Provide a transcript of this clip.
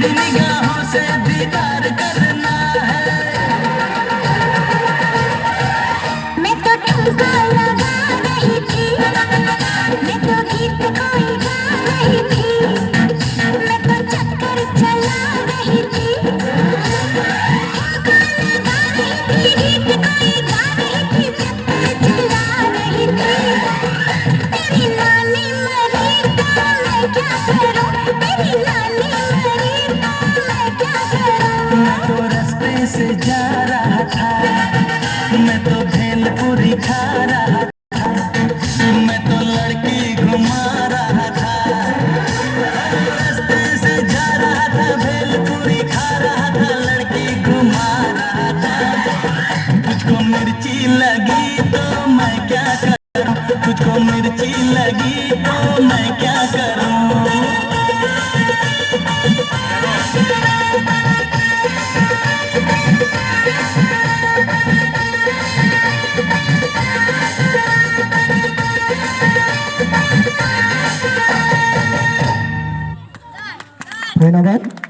निगाहों से दीदार करना है। मैं तो ठुमका लगा रही थी, मैं तो गीत कोई गा रही थी, मैं तो चक्कर चला रही थी, ठुमका लगा रही थी, गीत कोई गा रही थी, चक्कर चला रही थी। तेरी नानी मरी तो मैं क्या करूं, तेरी नानी मरी तो मैं क्या करूं। मैं तो रास्ते से जा रहा था, मैं तो भेलपुरी खा रहा था, मैं तो लड़की घुमा रहा था। रास्ते से जा रहा था, भेलपुरी खा रहा था, लड़की घुमा रहा था। तुझको मिर्ची लगी तो मैं क्या करूं, तुझको मिर्ची लगी तो मैं क्या करूं। धन्यवाद।